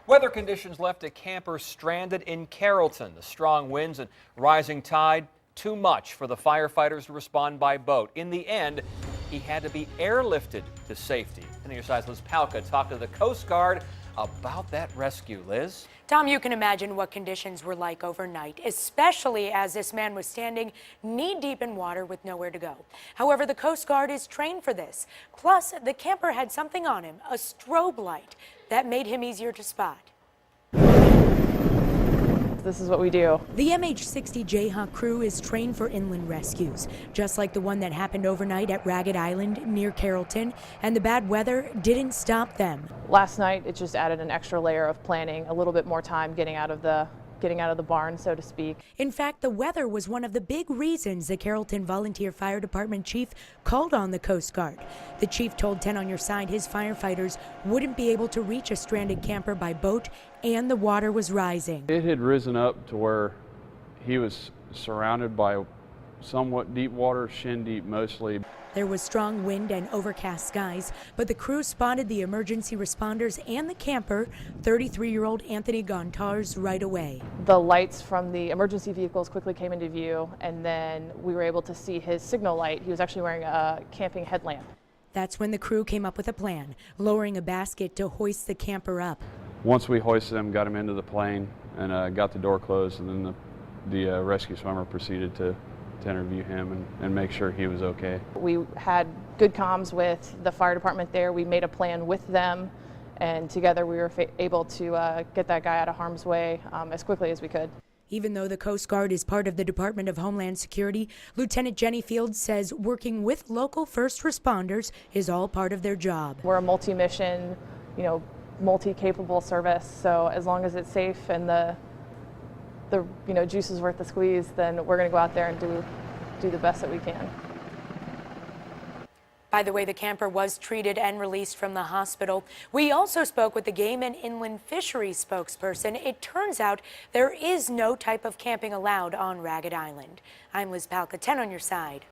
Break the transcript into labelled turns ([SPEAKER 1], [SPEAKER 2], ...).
[SPEAKER 1] Weather conditions left a camper stranded in Carrollton. The strong winds and rising tide, too much for the firefighters to respond by boat. In the end, he had to be airlifted to safety. And your side's Liz Palka talked to the Coast Guard about that rescue. Liz?
[SPEAKER 2] Tom, you can imagine what conditions were like overnight, especially as this man was standing knee-deep in water with nowhere to go. However, the Coast Guard is trained for this. Plus, the camper had something on him, a strobe light, that made him easier to spot.
[SPEAKER 3] This is what we do.
[SPEAKER 2] The MH-60 Jayhawk crew is trained for inland rescues, just like the one that happened overnight at Ragged Island near Carrollton, and the bad weather didn't stop them.
[SPEAKER 3] Last night, it just added an extra layer of planning, a little bit more time getting out of the barn, so to speak.
[SPEAKER 2] In fact, the weather was one of the big reasons the Carrollton Volunteer Fire Department chief called on the Coast Guard. The chief told 10 on Your Side his firefighters wouldn't be able to reach a stranded camper by boat, and the water was rising.
[SPEAKER 4] It had risen up to where he was surrounded by somewhat deep water, shin deep mostly.
[SPEAKER 2] There was strong wind and overcast skies, but the crew spotted the emergency responders and the camper, 33-year-old Anthony Gontars, right away.
[SPEAKER 3] The lights from the emergency vehicles quickly came into view, and then we were able to see his signal light. He was actually wearing a camping headlamp.
[SPEAKER 2] That's when the crew came up with a plan, lowering a basket to hoist the camper up.
[SPEAKER 4] Once we hoisted him, got him into the plane, and got the door closed, and then the rescue swimmer proceeded to interview him and make sure he was okay.
[SPEAKER 3] We had good comms with the fire department there. We made a plan with them, and together we were able to get that guy out of harm's way as quickly as we could.
[SPEAKER 2] Even though the Coast Guard is part of the Department of Homeland Security, Lieutenant Jenny Fields says working with local first responders is all part of their job.
[SPEAKER 3] We're a multi-mission, multi-capable service, so as long as it's safe and the juice is worth the squeeze, then we're going to go out there and do the best that we can.
[SPEAKER 2] By the way, the camper was treated and released from the hospital. We also spoke with the Game and Inland Fisheries spokesperson. It turns out there is no type of camping allowed on Ragged Island. I'm Liz Palka, 10 on Your Side.